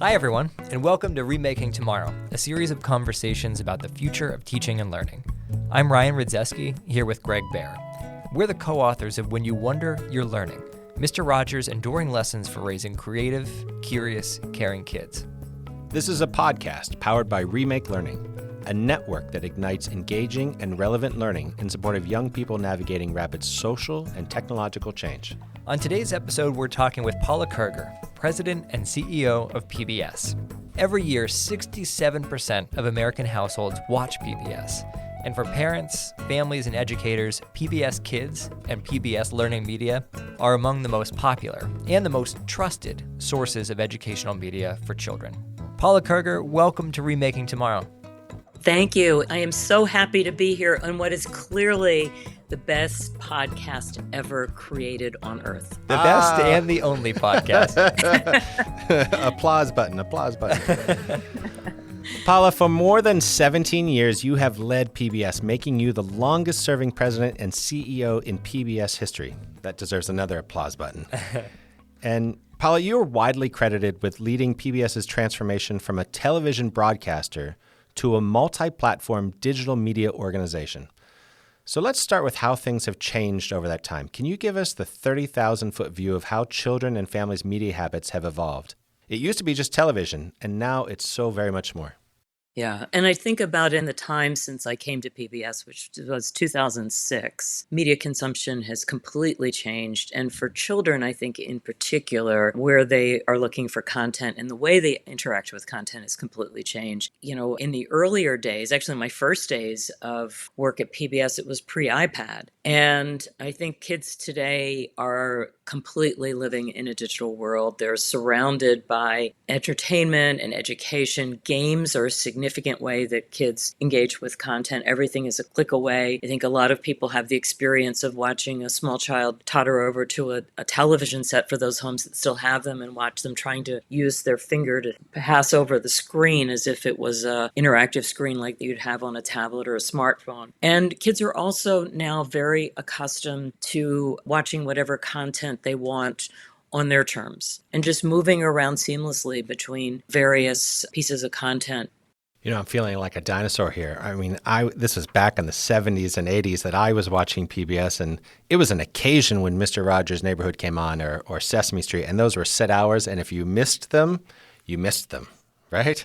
Hi, everyone, and welcome to Remaking Tomorrow, a series of conversations about the future of teaching and learning. I'm Ryan Rydzeski, here with Greg Baer. We're the co-authors of When You Wonder, You're Learning, Mr. Rogers' enduring lessons for raising creative, curious, caring kids. This is a podcast powered by Remake Learning, a network that ignites engaging and relevant learning in support of young people navigating rapid social and technological change. On today's episode, we're talking with Paula Kerger, President and CEO of PBS. Every year, 67% of American households watch PBS. And for parents, families, and educators, PBS Kids and PBS Learning Media are among the most popular and the most trusted sources of educational media for children. Paula Kerger, welcome to Remaking Tomorrow. Thank you. I am so happy to be here on what is clearly the best podcast ever created on Earth. The best and the only podcast. Applause button. Paula, for more than 17 years, you have led PBS, making you the longest-serving president and CEO in PBS history. That deserves another applause button. And Paula, you are widely credited with leading PBS's transformation from a television broadcaster to a multi-platform digital media organization. So let's start with how things have changed over that time. Can you give us the 30,000-foot view of how children and families' media habits have evolved? It used to be just television, and now it's so very much more. Yeah, and I think about in the time since I came to PBS, which was 2006, media consumption has completely changed. And for children, I think in particular, where they are looking for content and the way they interact with content has completely changed. You know, in the earlier days, actually my first days of work at PBS, it was pre-iPad. And I think kids today are completely living in a digital world. They're surrounded by entertainment and education. Games are a significant way that kids engage with content. Everything is a click away. I think a lot of people have the experience of watching a small child totter over to a television set for those homes that still have them and watch them trying to use their finger to pass over the screen as if it was an interactive screen like you'd have on a tablet or a smartphone. And kids are also now very accustomed to watching whatever content they want on their terms and just moving around seamlessly between various pieces of content. You know, I'm feeling like a dinosaur here. I mean, this was back in the 70s and 80s that I was watching PBS, and it was an occasion when Mr. Rogers' Neighborhood came on or Sesame Street, and those were set hours, and if you missed them, you missed them, right?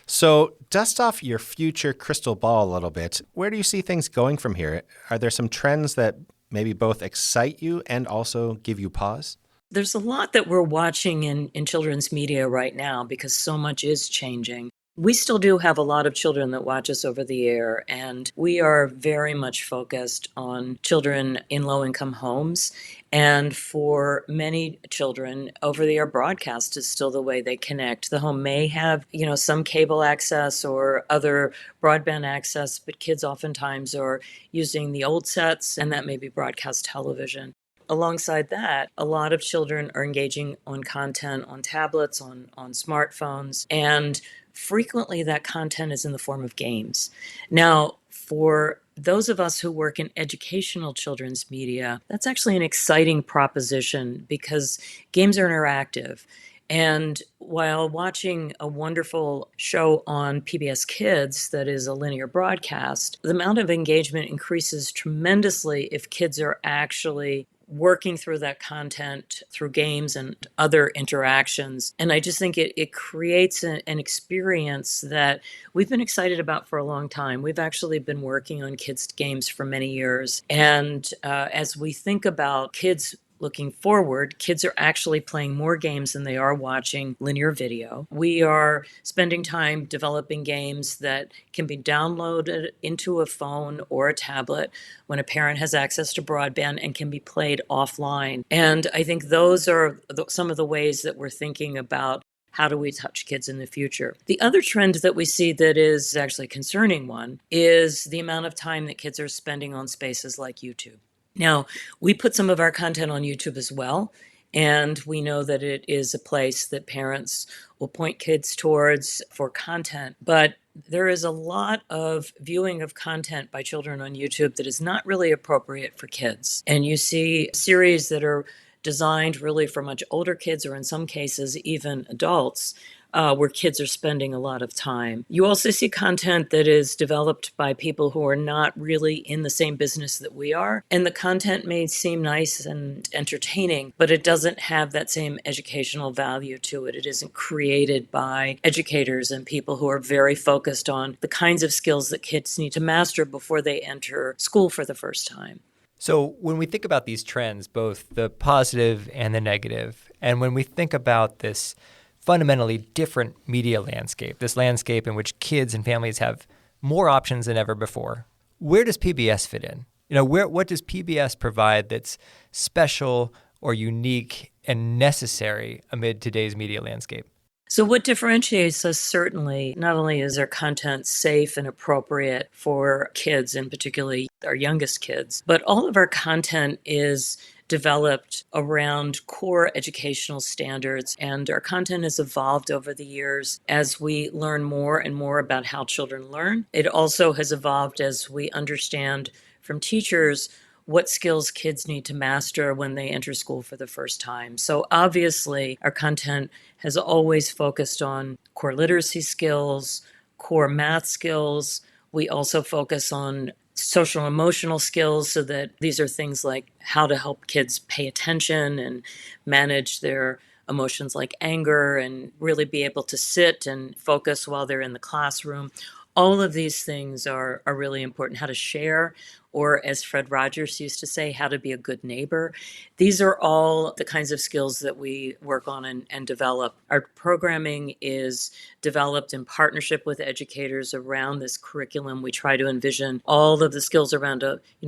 So dust off your future crystal ball a little bit. Where do you see things going from here? Are there some trends that maybe both excite you and also give you pause? There's a lot that we're watching in children's media right now because so much is changing. We still do have a lot of children that watch us over the air, and we are very much focused on children in low-income homes. And for many children, over-the-air broadcast is still the way they connect. The home may have, some cable access or other broadband access, but kids oftentimes are using the old sets, and that may be broadcast television. Alongside that, a lot of children are engaging on content on tablets, on smartphones, and frequently that content is in the form of games. Now, for those of us who work in educational children's media, that's actually an exciting proposition because games are interactive. And while watching a wonderful show on PBS Kids that is a linear broadcast, the amount of engagement increases tremendously if kids are actually working through that content through games and other interactions. And I just think it creates an experience that we've been excited about for a long time. We've actually been working on kids' games for many years. And as we think about kids looking forward, kids are actually playing more games than they are watching linear video. We are spending time developing games that can be downloaded into a phone or a tablet when a parent has access to broadband and can be played offline. And I think those are some of the ways that we're thinking about how do we touch kids in the future. The other trend that we see that is actually a concerning one is the amount of time that kids are spending on spaces like YouTube. Now, we put some of our content on YouTube as well, and we know that it is a place that parents will point kids towards for content. But there is a lot of viewing of content by children on YouTube that is not really appropriate for kids. And you see series that are designed really for much older kids, or in some cases, even adults, where kids are spending a lot of time. You also see content that is developed by people who are not really in the same business that we are. And the content may seem nice and entertaining, but it doesn't have that same educational value to it. It isn't created by educators and people who are very focused on the kinds of skills that kids need to master before they enter school for the first time. So when we think about these trends, both the positive and the negative, and when we think about this fundamentally different media landscape, this landscape in which kids and families have more options than ever before, where does PBS fit in? What does PBS provide that's special or unique and necessary amid today's media landscape? So what differentiates us certainly, not only is our content safe and appropriate for kids, and particularly our youngest kids, but all of our content is developed around core educational standards, and our content has evolved over the years as we learn more and more about how children learn. It also has evolved as we understand from teachers what skills kids need to master when they enter school for the first time. So obviously, our content has always focused on core literacy skills, core math skills. We also focus on social emotional skills, so that these are things like how to help kids pay attention and manage their emotions like anger and really be able to sit and focus while they're in the classroom. All of these things are really important. How to share, or as Fred Rogers used to say, how to be a good neighbor. These are all the kinds of skills that we work on and develop. Our programming is developed in partnership with educators around this curriculum. We try to envision all of the skills around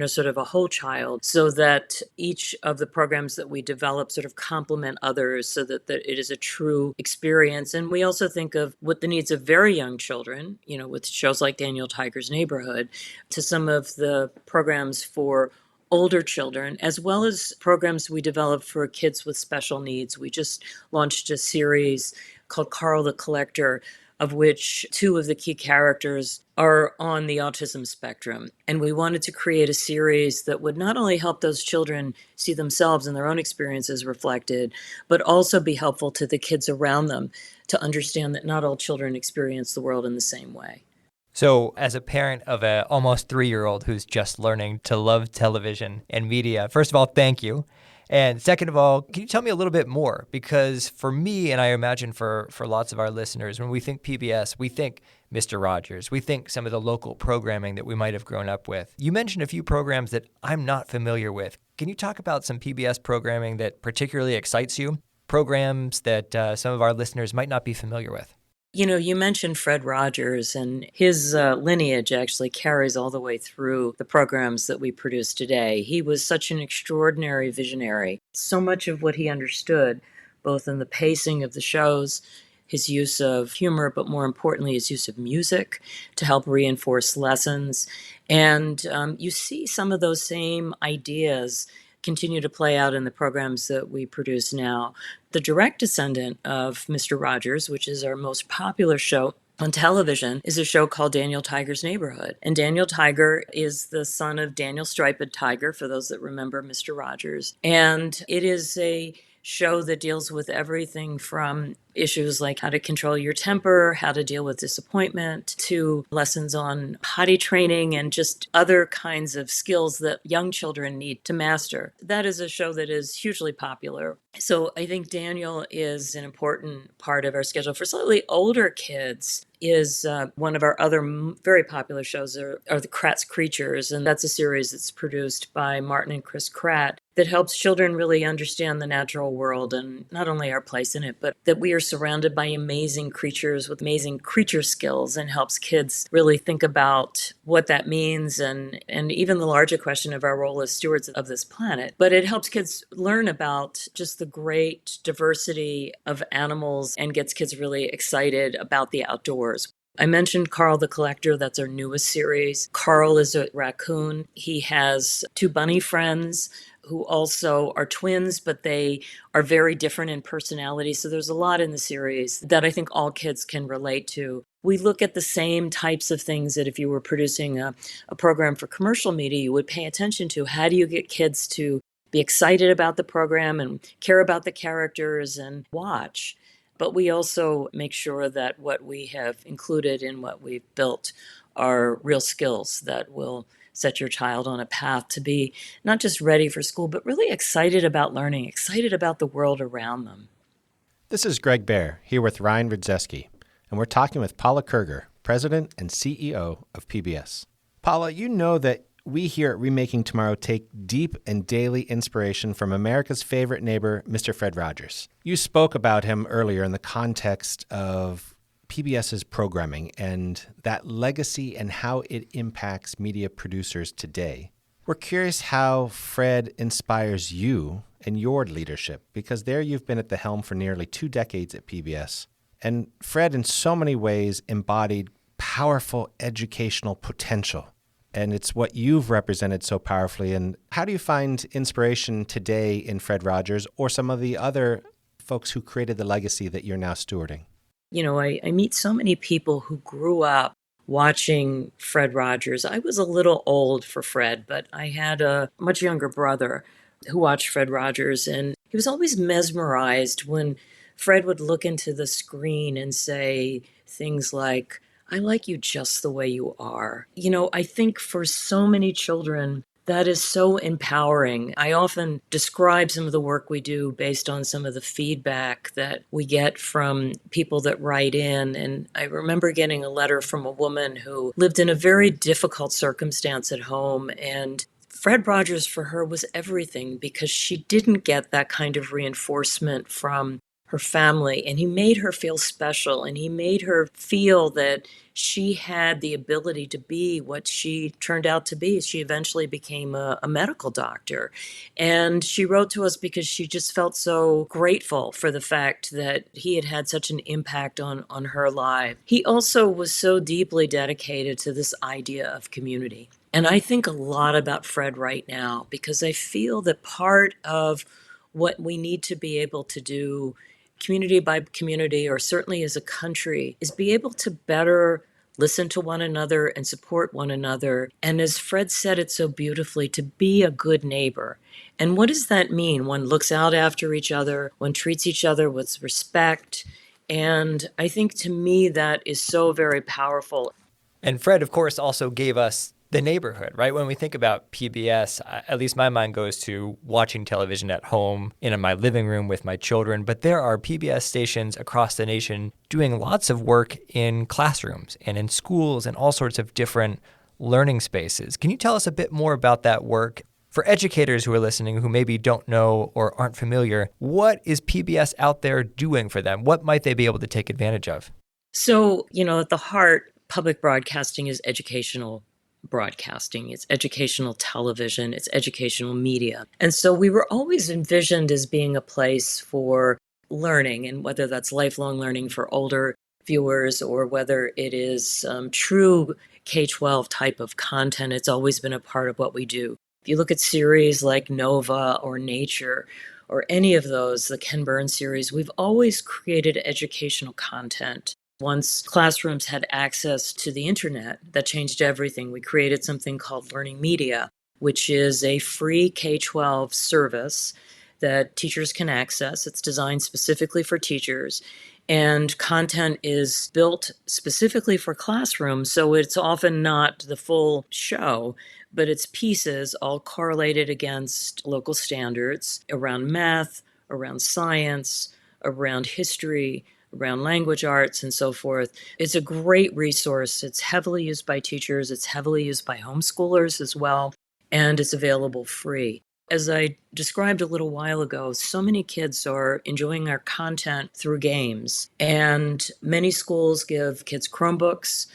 sort of a whole child, so that each of the programs that we develop sort of complement others, so that it is a true experience. And we also think of what the needs of very young children, with shows like Daniel Tiger's Neighborhood, to some of the programs for older children, as well as programs we develop for kids with special needs. We just launched a series called Carl the Collector, of which two of the key characters are on the autism spectrum. And we wanted to create a series that would not only help those children see themselves and their own experiences reflected, but also be helpful to the kids around them to understand that not all children experience the world in the same way. So as a parent of an almost 3-year-old who's just learning to love television and media, first of all, thank you. And second of all, can you tell me a little bit more? Because for me, and I imagine for lots of our listeners, when we think PBS, we think Mr. Rogers. We think some of the local programming that we might have grown up with. You mentioned a few programs that I'm not familiar with. Can you talk about some PBS programming that particularly excites you? Programs that some of our listeners might not be familiar with? You mentioned Fred Rogers, and his lineage actually carries all the way through the programs that we produce today. He was such an extraordinary visionary. So much of what he understood, both in the pacing of the shows, his use of humor, but more importantly, his use of music to help reinforce lessons. And you see some of those same ideas continue to play out in the programs that we produce now. The direct descendant of Mr. Rogers, which is our most popular show on television, is a show called Daniel Tiger's Neighborhood. And Daniel Tiger is the son of Daniel Striped Tiger, for those that remember Mr. Rogers. And it is a show that deals with everything from issues like how to control your temper, how to deal with disappointment, to lessons on potty training and just other kinds of skills that young children need to master. That is a show that is hugely popular. So I think Daniel is an important part of our schedule. For slightly older kids, is one of our other very popular shows are the Kratt's Creatures, and that's a series that's produced by Martin and Chris Kratt that helps children really understand the natural world and not only our place in it, but that we are surrounded by amazing creatures with amazing creature skills, and helps kids really think about what that means and even the larger question of our role as stewards of this planet. But it helps kids learn about just the great diversity of animals and gets kids really excited about the outdoors. I mentioned Carl the Collector. That's our newest series. Carl is a raccoon. He has two bunny friends who also are twins, but they are very different in personality. So there's a lot in the series that I think all kids can relate to. We look at the same types of things that if you were producing a program for commercial media, you would pay attention to. How do you get kids to be excited about the program and care about the characters and watch? But we also make sure that what we have included in what we've built are real skills that will set your child on a path to be not just ready for school, but really excited about learning, excited about the world around them. This is Greg Baer, here with Ryan Rudzeski, and we're talking with Paula Kerger, President and CEO of PBS. Paula, you know that we here at Remaking Tomorrow take deep and daily inspiration from America's favorite neighbor, Mr. Fred Rogers. You spoke about him earlier in the context of PBS's programming and that legacy and how it impacts media producers today. We're curious how Fred inspires you and your leadership, because there you've been at the helm for nearly 2 decades at PBS. And Fred, in so many ways, embodied powerful educational potential. And it's what you've represented so powerfully. And how do you find inspiration today in Fred Rogers or some of the other folks who created the legacy that you're now stewarding? You know, I meet so many people who grew up watching Fred Rogers. I was a little old for Fred, but I had a much younger brother who watched Fred Rogers, and he was always mesmerized when Fred would look into the screen and say things like, "I like you just the way you are." You know, I think for so many children, that is so empowering. I often describe some of the work we do based on some of the feedback that we get from people that write in. And I remember getting a letter from a woman who lived in a very difficult circumstance at home, and Fred Rogers for her was everything because she didn't get that kind of reinforcement from her family, and he made her feel special, and he made her feel that she had the ability to be what she turned out to be. She eventually became a medical doctor, and she wrote to us because she just felt so grateful for the fact that he had had such an impact on her life. He also was so deeply dedicated to this idea of community. And I think a lot about Fred right now because I feel that part of what we need to be able to do community by community, or certainly as a country, is be able to better listen to one another and support one another. And as Fred said it so beautifully, to be a good neighbor. And what does that mean? One looks out after each other, one treats each other with respect. And I think to me that is so very powerful. And Fred, of course, also gave us the neighborhood, right? When we think about PBS, at least my mind goes to watching television at home in my living room with my children. But there are PBS stations across the nation doing lots of work in classrooms and in schools and all sorts of different learning spaces. Can you tell us a bit more about that work? For educators who are listening who maybe don't know or aren't familiar, what is PBS out there doing for them? What might they be able to take advantage of? So, you know, at the heart, public broadcasting is educational broadcasting, it's educational television, it's educational media. And so we were always envisioned as being a place for learning, and whether that's lifelong learning for older viewers or whether it is true K-12 type of content, it's always been a part of what we do. If you look at series like Nova or Nature or any of those, the Ken Burns series, we've always created educational content. Once classrooms had access to the internet, that changed everything. We created something called Learning Media, which is a free K-12 service that teachers can access. It's designed specifically for teachers, and content is built specifically for classrooms, so it's often not the full show, but it's pieces all correlated against local standards around math, around science, around history, around language arts and so forth. It's a great resource. It's heavily used by teachers. It's heavily used by homeschoolers as well. And it's available free. As I described a little while ago, so many kids are enjoying our content through games. And many schools give kids Chromebooks.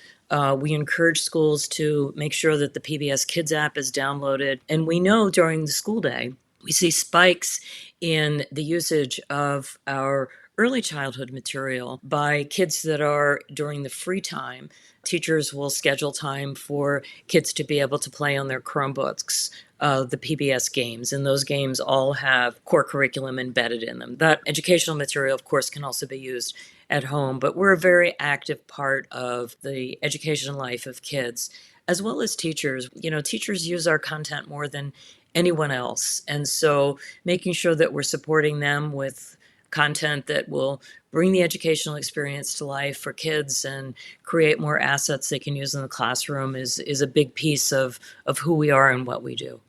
We encourage schools to make sure that the PBS Kids app is downloaded. And we know during the school day, we see spikes in the usage of our early childhood material by kids that are during the free time. Teachers will schedule time for kids to be able to play on their Chromebooks, the PBS games, and those games all have core curriculum embedded in them. That educational material, of course, can also be used at home, but we're a very active part of the education life of kids, as well as teachers. You know, teachers use our content more than anyone else, and so making sure that we're supporting them with content that will bring the educational experience to life for kids and create more assets they can use in the classroom is a big piece of who we are and what we do.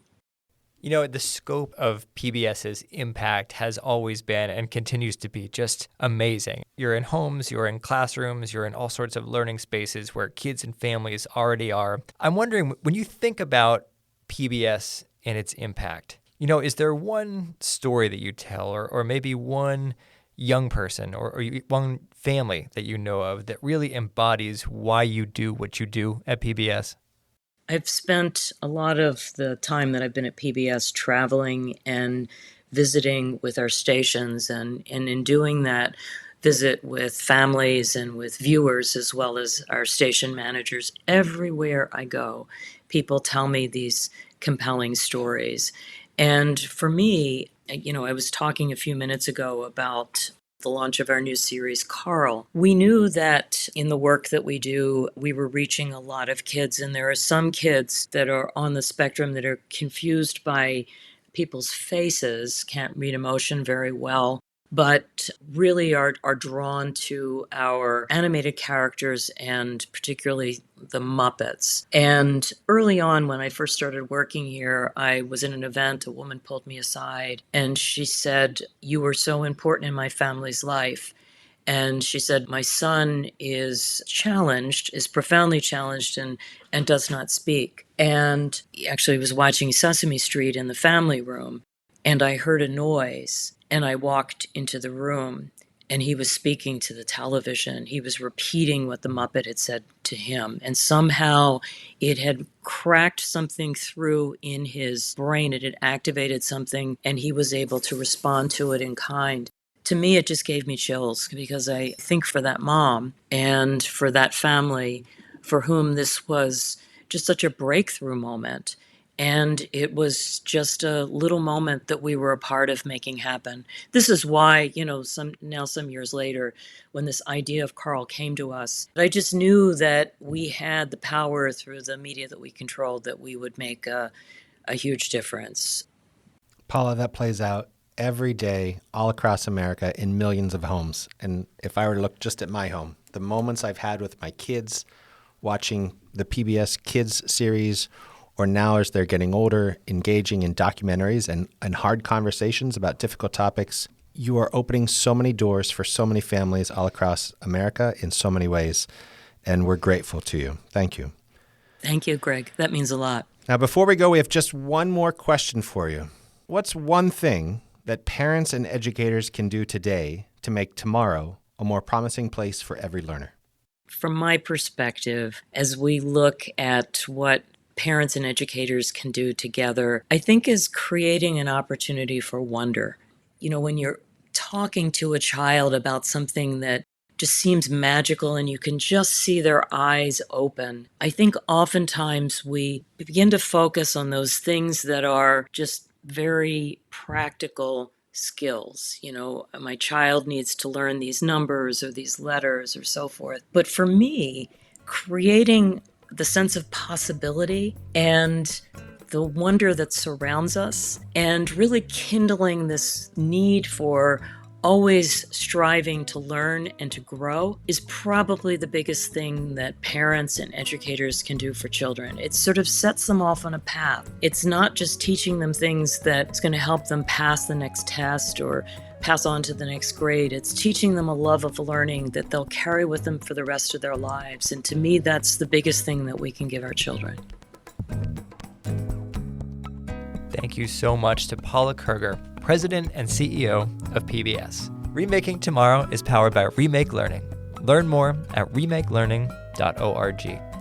You know, the scope of PBS's impact has always been and continues to be just amazing. You're in homes, you're in classrooms, you're in all sorts of learning spaces where kids and families already are. I'm wondering, when you think about PBS and its impact, you know, is there one story that you tell or maybe one young person or one family that you know of that really embodies why you do what you do at PBS? I've spent a lot of the time that I've been at PBS traveling and visiting with our stations, and in doing that, visit with families and with viewers as well as our station managers. Everywhere I go, people tell me these compelling stories. And for me, you know, I was talking a few minutes ago about the launch of our new series, Carl. We knew that in the work that we do, we were reaching a lot of kids, and there are some kids that are on the spectrum that are confused by people's faces, can't read emotion very well, but really are drawn to our animated characters and particularly the Muppets. And early on, when I first started working here, I was in an event, a woman pulled me aside and she said, "You were so important in my family's life." And she said, "My son is challenged, is profoundly challenged and does not speak." And he actually was watching Sesame Street in the family room, and I heard a noise. And I walked into the room, and he was speaking to the television. He was repeating what the Muppet had said to him. And somehow it had cracked something through in his brain. It had activated something, and he was able to respond to it in kind. To me, it just gave me chills, because I think for that mom and for that family for whom this was just such a breakthrough moment. And it was just a little moment that we were a part of making happen. This is why, you know, some years later, when this idea of Carl came to us, I just knew that we had the power through the media that we controlled, that we would make a huge difference. Paula, that plays out every day all across America in millions of homes. And if I were to look just at my home, the moments I've had with my kids watching the PBS Kids series, or now as they're getting older, engaging in documentaries and hard conversations about difficult topics, you are opening so many doors for so many families all across America in so many ways, and we're grateful to you. Thank you. Thank you, Greg. That means a lot. Now, before we go, we have just one more question for you. What's one thing that parents and educators can do today to make tomorrow a more promising place for every learner? From my perspective, as we look at what parents and educators can do together, I think is creating an opportunity for wonder. You know, when you're talking to a child about something that just seems magical and you can just see their eyes open, I think oftentimes we begin to focus on those things that are just very practical skills. You know, my child needs to learn these numbers or these letters or so forth. But for me, creating the sense of possibility and the wonder that surrounds us, and really kindling this need for always striving to learn and to grow, is probably the biggest thing that parents and educators can do for children. It sort of sets them off on a path. It's not just teaching them things that's going to help them pass the next test or pass on to the next grade. It's teaching them a love of learning that they'll carry with them for the rest of their lives. And to me, that's the biggest thing that we can give our children. Thank you so much to Paula Kerger, President and CEO of PBS. Remaking Tomorrow is powered by Remake Learning. Learn more at remakelearning.org.